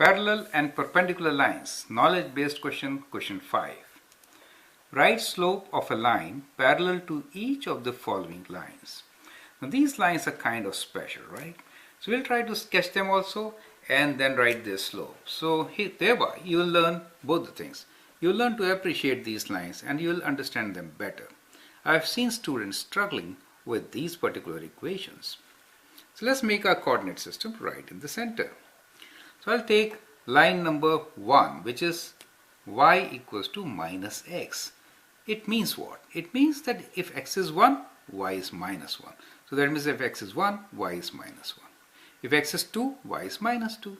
Parallel and perpendicular lines, knowledge-based question, question 5. Write slope of a line parallel to each of the following lines. Now these lines are kind of special, right? So we'll try to sketch them also and then write their slope. So thereby you will learn both the things. You will learn to appreciate these lines and you will understand them better. I've seen students struggling with these particular equations. So let's make our coordinate system right in the center. So I'll take line number 1, which is y equals to minus x. It means what? It means that if x is 1, y is minus 1. So that means if x is 1, y is minus 1. If x is 2, y is minus 2.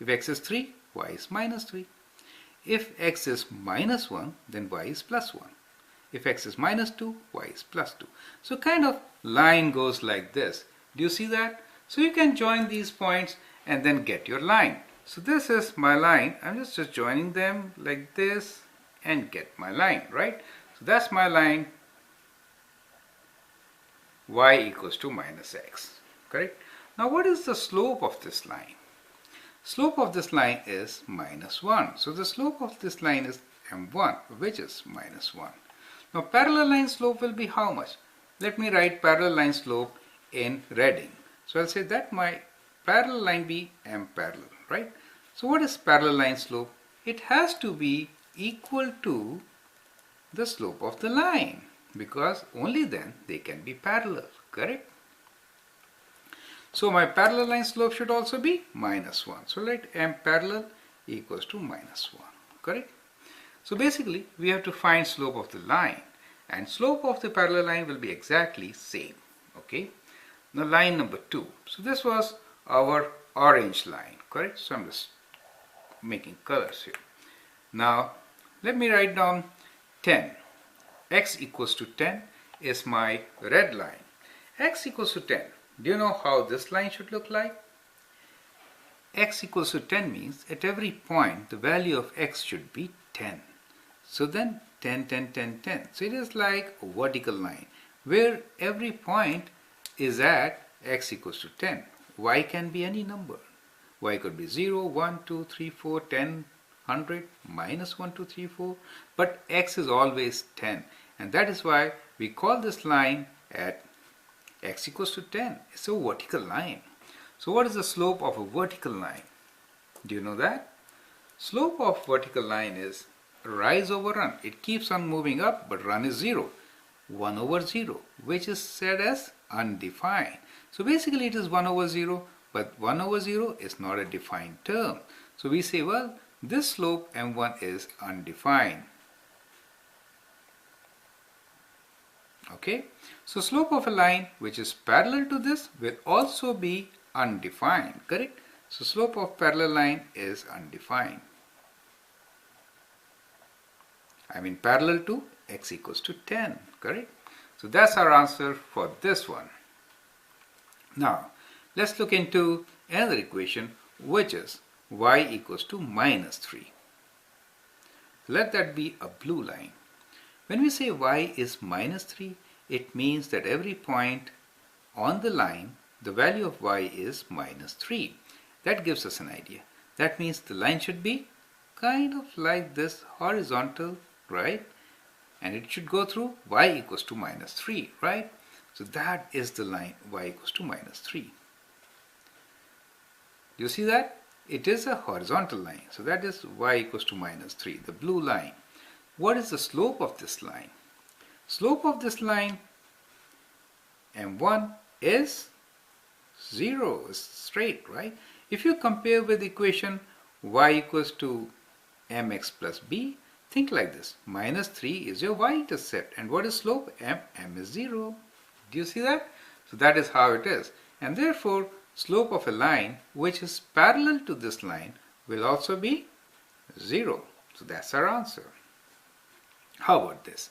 If x is 3, y is minus 3. If x is minus 1, then y is plus 1. If x is minus 2, y is plus 2. So kind of line goes like this. Do you see that? So you can join these points and then get your line. So this is my line. I'm just joining them like this and get my line, right? So that's my line, y equals to minus x, correct? Now what is the slope of this line? Slope of this line is minus 1. So the slope of this line is m1, which is minus 1. Now parallel line slope will be how much? Let me write parallel line slope in reading. So I'll say that my parallel line be m parallel, right? So what is parallel line slope? It has to be equal to the slope of the line, because only then they can be parallel, correct? So my parallel line slope should also be minus 1. So let m parallel equals to minus 1, correct? So basically we have to find slope of the line, and slope of the parallel line will be exactly same, okay? Now line number 2. So this was our orange line, correct? So I'm just making colors here. Now let me write down 10. X equals to 10 is my red line. X equals to 10. Do you know how this line should look like? X equals to 10 means at every point the value of x should be 10. So then 10, 10, 10, 10. So it is like a vertical line where every point is at x equals to 10. Y can be any number. Y could be 0, 1, 2, 3, 4, 10, 100, minus 1, 2, 3, 4. But x is always 10. And that is why we call this line at x equals to 10. It's a vertical line. So what is the slope of a vertical line? Do you know that? Slope of vertical line is rise over run. It keeps on moving up, but run is 0. 1 over 0, which is said as undefined. So basically it is 1 over 0, but 1 over 0 is not a defined term. So we say, well, this slope m1 is undefined. Okay, so slope of a line which is parallel to this will also be undefined, correct? So slope of parallel line is undefined. I mean parallel to x equals to 10, correct? So that's our answer for this one. Now let's look into another equation, which is y equals to minus 3. Let that be a blue line. When we say y is minus 3, it means that every point on the line, the value of y is minus 3. That gives us an idea. That means the line should be kind of like this, horizontal, right? And it should go through y equals to minus 3, right? So that is the line y equals to minus 3. Do you see that? It is a horizontal line. So that is y equals to minus 3, the blue line. What is the slope of this line? Slope of this line, m1, is 0, is straight, right? If you compare with the equation y equals to mx plus b, think like this. Minus 3 is your y-intercept. And what is slope? M is 0. Do you see that? So that is how it is. And therefore, slope of a line which is parallel to this line will also be 0. So that's our answer. How about this?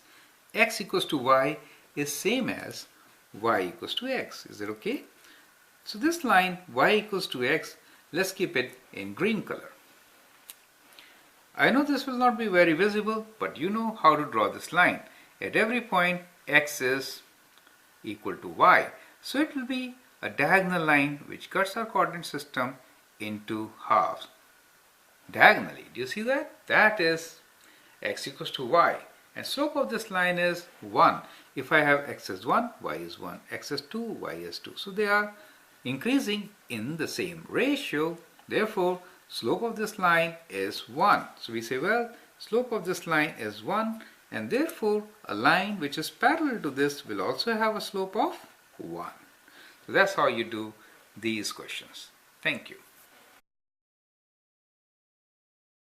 X equals to y is same as y equals to x. Is it okay? So this line y equals to x, let's keep it in green color. I know this will not be very visible, but you know how to draw this line. At every point x is equal to y. So it will be a diagonal line which cuts our coordinate system into halves. diagonally. Do you see that? That is x equals to y. And slope of this line is 1. If I have x is 1, y is 1. X is 2, y is 2. So they are increasing in the same ratio. Therefore, slope of this line is 1. So we say, well, slope of this line is 1, and therefore a line which is parallel to this will also have a slope of 1. So that's how you do these questions. Thank you.